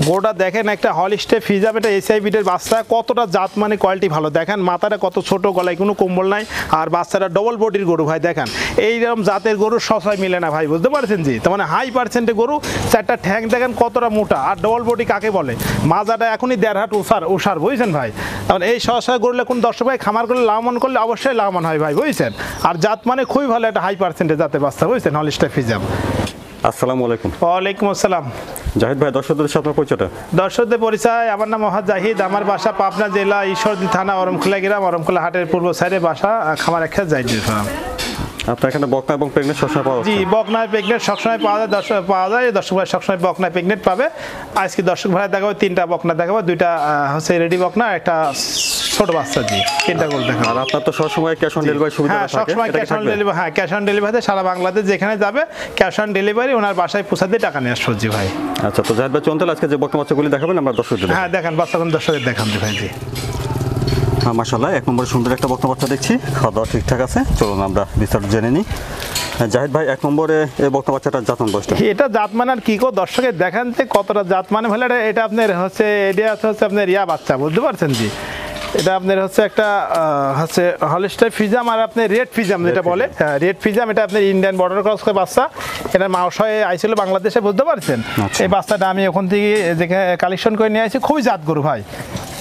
গোটা দেখেন একটা হলিস্টে ফিজাম, এটা এসআই বিটের বাচ্চা, কতটা জাত মানে কোয়ালিটি ভালো। দেখেন মাথাটা কত ছোট, গলায় কোনো কম্বল নাই, আর বাচ্চাটা ডবল বডির গরু ভাই। দেখেন এইরকম জাতের গরু সবাই মিলে না ভাই, বুঝতে পারছেন জি। তার মানে হাই পার্সেন্টের গরু, চারটা ঠ্যাং দেখেন কতটা মোটা, আর ডবল বডি কাকে বলে, মাজাটা এখনই 1.5 হাত উষার বুঝছেন ভাই। তার মানে এই সহসায় গরুলে কোন দর্শক ভাই খামার করলে লাভবান করলে অবশ্যই লাভবান হয় ভাই, বুঝছেন। আর জাত মানে খুবই ভালো, একটা হাই পার্সেন্টের জাতের বাচ্চা, বুঝছেন, হলিস্টে ফিজাম। আসসালামু আলাইকুম। ওয়ালাইকুম আসসালাম। জাহিদ ভাই, দর্শকদের সাথে আপনার পরিচয়টা? দর্শকদের পরিচয়, আমার নাম মোহাম্মদ জাহিদ, আমার বাসা পাবনা জেলা ঈশ্বরদী থানা অরমখোলা গ্রাম, অরমখোলা হাটের পূর্ব সাইডে বাসা, খামার একটা জাহিদুল ফার্ম। আপনার এখানে বকনা এবং প্রেগনেন্ট সবসময় পাওয়া জি, বকনায় প্রেগনেন্ট সবসময় পাওয়া যায়, দর্শক ভাই সবসময় বকনায় প্রেগনেন্ট পাবে। আজকে দর্শক ভাই দেখাবো 3টা বকনা দেখাবো, 2টা হচ্ছে রেডি বকনা, একটা ছোট বাচ্চা। জি, 3টা গরু দেখাবো। আর আপনার তো সবসময় ক্যাশ অন ডেলিভারি সুবিধা থাকে? হ্যাঁ, সবসময় ক্যাশ অন ডেলিভারি। হ্যাঁ, ক্যাশ অন ডেলিভারিতে সারা বাংলাদেশ যেখানে যাবে ক্যাশ অন ডেলিভারি, ওনার বাসায় পৌঁছা দিয়ে টাকা নিয়ে আসবো। জি ভাই। আচ্ছা, তো জাহিদ ভাই চলতে আজকে যে বকনা বাচ্চাগুলি দেখাবেন আমরা দর্শকদের? হ্যাঁ দেখান, বাচ্চাগুলো দর্শকের দেখান জি ভাই। জি হ্যাঁ, মাশাআল্লাহ, 1 নম্বরে সুন্দর একটা বকনা বাচ্চা দেখছি, খাওয়া দাওয়া ঠিকঠাক আছে। চলুন আমরা বিস্তারিত জেনে নিই। জাহিদ ভাই, 1 নম্বরে এই বকনা বাচ্চাটার জাতমান বয়সটা? এটা জাতমান আর কি গো, দর্শকের দেখান যে কতটা জাতমান ভালো। এটা আপনার হচ্ছে, এটা হচ্ছে আপনার বাচ্চা, বুঝতে পারছেন জি। এটা আপনার হচ্ছে একটা হচ্ছে হলিস্টার ফিজাম, আর আপনার রেড ফিজাম যেটা বলে, রেড ফিজাম। এটা আপনার ইন্ডিয়ান বর্ডার ক্রস করে বাচ্চা। এটা মাওসায় আইছিল বাংলাদেশে, বুঝতে পারছেন। এই বাচ্চাটা আমি ওখান থেকে যেখানে কালেকশন করে নিয়ে আসি, খুবই জাত গরু ভাই।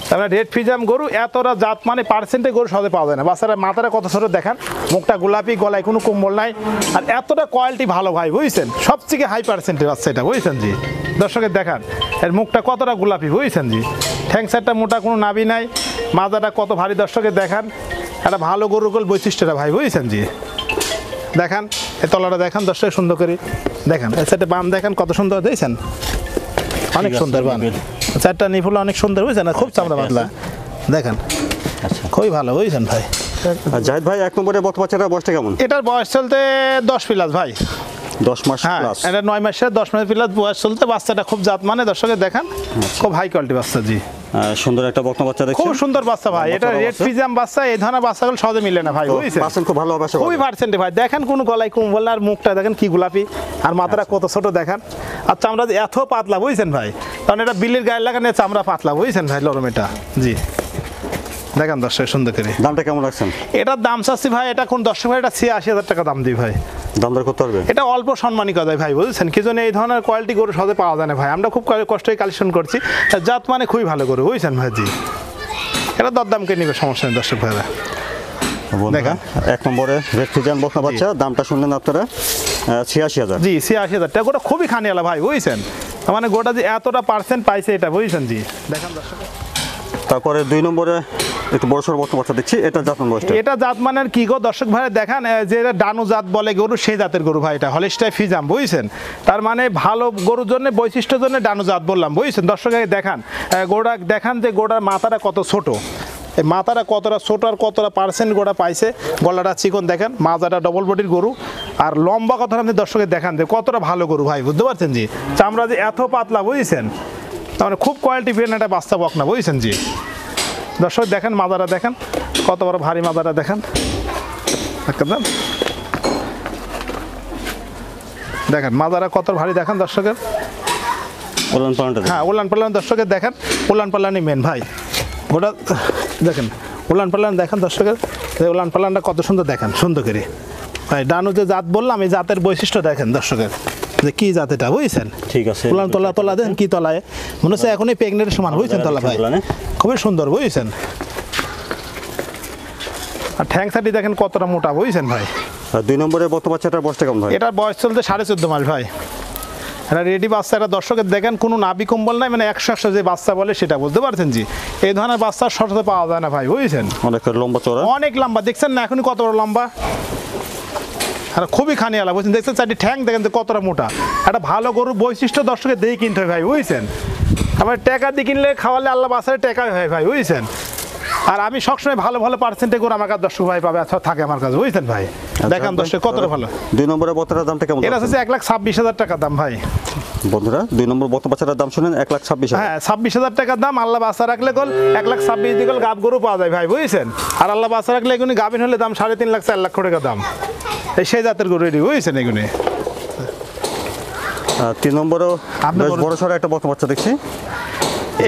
তারপরে রেড ফিজাম গরু এতটা জাত মানে পার্সেন্টে গরু সহজে পাওয়া যায় না। বাচ্চারা মাথাটা কত ছোট দেখেন, মুখটা গোলাপি, গলায় কোনো কম্বল নাই, আর এতটা কোয়ালিটি ভালো ভাই, বুঝছেন। সবথেকে হাই পার্সেন্টের বাচ্চা এটা, বুঝছেন জি। দর্শকের দেখান এর মুখটা কতটা গোলাপি, বুঝছেন জি। ঠ্যাং সাইডটা মোটা, কোনো নাভি নাই, মাজাটা কত ভারী, দর্শকের দেখান। একটা ভালো গরুর গোল বৈশিষ্ট্যটা ভাই, বুঝছেন জি। দেখান এই তলাটা দেখান দর্শক সুন্দর করে দেখান। এর সাইডে বাম দেখান কত সুন্দর, দেখছেন অনেক সুন্দর বান। চারটা নিফুল অনেক সুন্দর, বুঝছেন, খুব চামড়া পাতলা দেখেন, খুবই ভালো, বুঝছেন ভাই। জাহিদ ভাই, 1 নম্বরে বকনা বাচ্চাটার বয়সটা কেমন? এটার বয়স চলতে 10 প্লাস ভাই। 10 মাস প্লাস? এটা 9 মাসের 10 মাস প্লাস বয়স চলতে। বাচ্চাটা খুব জাত মানে, দর্শকের দেখান খুব হাই কোয়ালিটি বাচ্চা। জি, সুন্দর একটা বকনা বাচ্চা দেখছেন, খুব সুন্দর বাচ্চা ভাই। এটা রেড ফিজাম বাচ্চা, এই ধরনের বাচ্চাগুলো সহজে মিলে না ভাই, বুঝছেন। পার্সেন্ট খুব ভালো হবে, খুবই পার্সেন্টে ভাই। দেখেন কোন গলায় কম্বল, আর মুখটা দেখেন কি গোলাপি, আর মাথাটা কত ছোট দেখেন, আর চামড়া এত পাতলা, বুঝছেন ভাই। কারণ এটা বিলের গায়ে লাগানো চামড়া পাতলা, বুঝছেন ভাই, নরম এটা। জি দেখেন দর্শক সুন্দর করে। দামটা কেমন রাখছেন? এটার দাম চাচ্ছি ভাই, এটা কোন দর্শক ভাই, এটা 86,000 টাকা দাম দিই ভাই। দাম দর করতে পারবে? এটা অল্প সম্মানী করা যায় ভাই, বুঝছেন। কি জন্য এই ধরনের কোয়ালিটি গরু সহজে পাওয়া যায় না ভাই। আমরা খুব কষ্টই কালেকশন করছি, জাত মানে খুবই ভালো গরু, বুঝছেন ভাই। জি, এটা দরদামকে নিবে, সমস্যা নেই দর্শক ভাইরা। দেখেন 1 নম্বরে রেড ফিজান বকনা বাচ্চা, দামটা শুনলেন আপনারা 86,000। জি 86,000 টাকা। গোটা খুবই খানিয়ালা ভাই, বুঝছেন। মানে গোটা যে এতটা পার্সেন্ট পাইছে এটা, বুঝছেন জি। দেখেন দর্শক, তারপরে 2 নম্বরে একটু বড় সড় বকনা বাচ্চা দেখছি, এটা জাতমান বয়সটা? এটা জাত মানে আর কি গো, দর্শক ভাই দেখান যে এটা ডানু জাত বলে গরু, সেই জাতের গরু ভাই। এটা হলিস্টার ফিজাম, বুঝছেন। তার মানে ভালো গরুর জন্য, বৈশিষ্ট্যের জন্য ডানু জাত বললাম, বুঝছেন। দর্শক দেখান গোড়া, দেখান যে গোড়ার মাথাটা কত ছোট, এই মাথাটা কতটা ছোট, আর কতটা পার্সেন্ট গোড়া পাইছে। গলাটা চিকন দেখেন, মাজাটা ডবল বডির গরু, আর লম্বা কথা আপনি দর্শকের দেখান যে কতটা ভালো গরু ভাই, বুঝতে পারছেন জি। চামড়া যে এত পাতলা, বুঝছেন। তার মানে খুব কোয়ালিটি ফেন একটা বাচ্চা বকনা, বুঝছেন জি। দর্শক দেখেন মাজাটা দেখেন কত বড় ভারী, মাজাটা দেখেন দেখেন মাজারা কত ভারী দেখেন দর্শকের। ওলান পালানটা? হ্যাঁ, ওলান পালান দর্শকের দেখেন, ওলান পালানই মেন ভাই। ওটা দেখেন ওলান পালান দেখেন দর্শকের, ওলান পালানটা কত সুন্দর দেখেন, সুন্দর করে ভাই। ডানু যে জাত বললাম, এই জাতের বৈশিষ্ট্য দেখেন দর্শকের, যে কি জাত এটা, বুঝছেন। ঠিক আছে, ওলান তলা দেখেন কি তলায়, মনে হচ্ছে এখনই প্রেগনেন্টের সমান, বুঝছেন তলা ভাই, খুবই সুন্দর, বুঝছেন। আর ঠ্যাং সাটি দেখেন কতটা মোটা, বুঝছেন ভাই। 2 নম্বরে বকনা বাচ্চাটার বয়সটা কেমন ভাই? এটার বয়স চলতে 14.5 মাস ভাই। এটা রেডি বাচ্চা, এটা দর্শকের দেখেন কোনো নাভি কম্বল নাই, মানে 100 যে বাচ্চা বলে সেটা, বুঝতে পারছেন জি। এই ধরনের বাচ্চা সহজে পাওয়া যায় না ভাই, বুঝছেন। অনেক লম্বা চড়া, অনেক লম্বা, দেখছেন না এখনই কত বড় লম্বা, আর খুবই খানিয়ালা, বুঝছেন। দেখছেন চারটি ঠ্যাং দেখেন কতটা মোটা। একটা ভালো গরুর বৈশিষ্ট্য দর্শকের দেখে কিনতে হয় ভাই, বুঝছেন। আবার টাকা দিয়ে কিনলে খাওয়ালে আল্লাহ বাসায় টাকাই হয় ভাই, বুঝছেন। আর আমি সবসময় ভালো ভালো পার্সেন্টে করে আমার কাছে দর্শক ভাই পাবে, আচ্ছা থাকে আমার কাছে, বুঝছেন ভাই। দেখেন দর্শক কতটা ভালো। 2 নম্বরে বকনাটার দামটা কেমন? এটা হচ্ছে 1,26,000 টাকা দাম ভাই। বন্ধুরা, 2 নম্বর বকনা বাচ্চাটার দাম শুনেন, 1,26,000। হ্যাঁ, 26,000 টাকার দাম। আল্লাহ বাচ্চা রাখলে গোল 1,26,000 দিয়ে গাব গরু পাওয়া যায় ভাই, বুঝছেন। আর আল্লাহ বাচ্চা রাখলে এগুলি গাভিন হলে দাম 3.5 লাখ 4 লাখ টাকা দাম, এই সেই জাতের গরু এটি, বুঝছেন। এগুলি 3 নম্বরেও আপনি বেশ বলুন। বড় সড়ো একটা বকনা বাচ্চা দেখছি।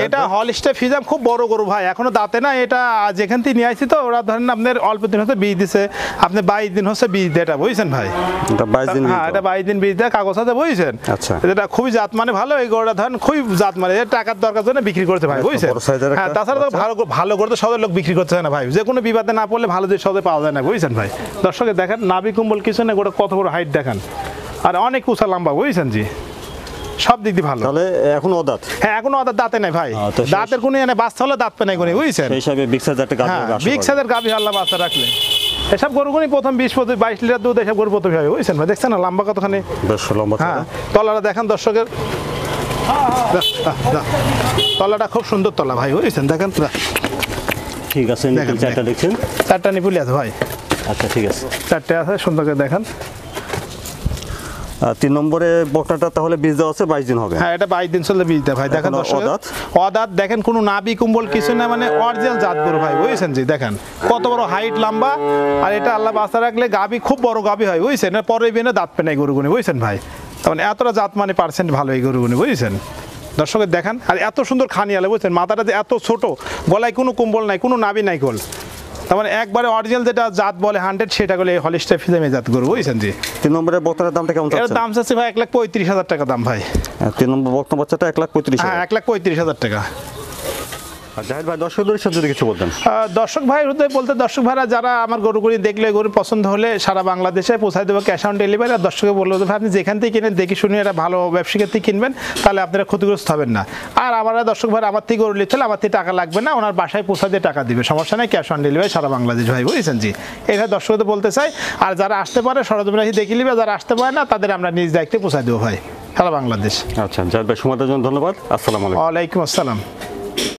এটা হলস্টাইন ফ্রিজিয়াম খুব বড় গরু ভাই, এখনো দাঁতে না। এটা যেখান থেকে নিয়ে আসছি তো ওরা ধরেন আপনার অল্প দিন হচ্ছে বীজ দিছে, আপনি 22 দিন হচ্ছে বীজ দেয়, এটা বুঝছেন ভাই। এটা 22 দিন। হ্যাঁ, এটা 22 দিন বীজ দেয়, কাগজ আছে বুঝছেন। আচ্ছা। এটা খুবই জাত মানে ভালো, এই গরুটা ধরেন খুবই জাত মানে, এর টাকার দরকার জন্য বিক্রি করতে ভাই, একটা বুঝছেন। বড় size-এর একটা হ্যাঁ, তাছাড়া তো ভালো ভালো করে তো সদের লোক বিক্রি করতে হয় না ভাই, যে কোনো বিবাদে না পড়লে ভালো যে সদে পাওয়া যায় না, বুঝছেন ভাই। দর্শকে দেখেন নাভি কুম্বল কিছু না, গোটা কত বড় হাইট দেখেন, আর অনেক উঁচা লম্বা, বুঝছেন জি, সব দিক দিয়ে ভালো। তাহলে এখন অদাঁত, হ্যাঁ, এখনো ওদের দাঁতে নাই ভাই, তো সেই- দাঁতের কোনো এনে বাচ্চা হলে দাঁত পেয়ে নাই কোনো, বুঝছেন। সেই হিসাবে বিগ সাইজ একটা গাভী হ্যাঁ, হবে আশা বিগ করি। সাইজের গাভী আল্লাহ বাচ্চা রাখলে এসব গরুগুনি প্রথম 20-22 লিটার দুধ এসব গরু প্রথমে হবে, বুঝছেন ভাই। দেখছেন না লম্বা কতখানি। বেশ লম্বা হ্যাঁ, চওড়া। তলাটা দেখেন দর্শকের, তলাটা খুব সুন্দর তলা ভাই, বুঝছেন দেখেন। ঠিক আছে, নিপুল দেখেন, চারটা দেখছেন। চারটা নিপুলি আছে ভাই, আচ্ছা ঠিক আছে। চারটে আছে, সুন্দর করে দেখেন। 3 নম্বরে বকনাটা তাহলে বীজ দেওয়া আছে 22 দিন হবে। হ্যাঁ, এটা 22 দিন চললে বীজ দেয় ভাই, দেখেন এখনো দর্শক। অদাঁত? অদাঁত দেখেন, কোনো নাভি কুম্বল কিছু না, মানে অরিজিনাল জাত গরু ভাই, বুঝছেন জি। দেখেন কত বড় হাইট লম্বা, আর এটা আল্লাহ বাচ্চা রাখলে গাভী খুব বড় গাভী হয়, বুঝছেন। এর পরে বিনে দাঁত পেয়ে নাই গরুগুনি, বুঝছেন ভাই। তার মানে এতটা জাত মানে পার্সেন্ট ভালো এই গরুগুনি, বুঝছেন। দর্শকের দেখেন, আর এত সুন্দর খানিয়ালে, বুঝছেন। মাথাটা যে এত ছোট, গলায় কোনো কুম্বল নাই, কোনো নাভি নাই গোল, তার মানে একবারে অরিজিনাল যেটা জাত বলে 100, সেটা বলে হলিস্টাইন ফ্রিজিয়াম জাত গরু, বুঝছেন জি। 3 নম্বরের বকনার দামটা কেমন এর চাচ্ছেন? দাম চাচ্ছে ভাই 1,35,000 টাকা দাম ভাই। 3 নম্বর বকনা বাচ্চাটা 1,35,000। হ্যাঁ, 1,35,000 টাকা। আর জাহিদ ভাই দর্শকদের সাথে যদি কিছু বলতেন। দর্শক ভাই হৃদয় বলতে, দর্শক ভাইরা যারা আমার গরুগুলি দেখলে, গরু পছন্দ হলে সারা বাংলাদেশে পৌঁছায় দেবো, ক্যাশ অন ডেলিভারি। আর দর্শকে বলবো ভাই, আপনি যেখান থেকে কিনেন দেখে শুনে এটা ভালো ব্যবসায়ীর থেকে কিনবেন, তাহলে আপনারা ক্ষতিগ্রস্ত হবেন না। আর আমরা দর্শক ভাই আমার থেকে গরু নিতে হলে আমার থেকে টাকা লাগবে না, ওনার বাসায় পৌঁছা দিয়ে টাকা দিবে, সমস্যা নেই, ক্যাশ অন ডেলিভারি সারা বাংলাদেশ ভাই, বুঝেছেন জি। এটা দর্শকদের বলতে চাই। আর যারা আসতে পারে সরজমিনে এসে দেখে নিবে, যারা আসতে পারে না তাদের আমরা নিজ দায়িত্বে পৌঁছায় দেবো ভাই, সারা বাংলাদেশ। আচ্ছা জাহিদ ভাই, সময় দেওয়ার জন্য ধন্যবাদ। আসসালামু আলাইকুম। ওয়ালাইকুম আসসালাম।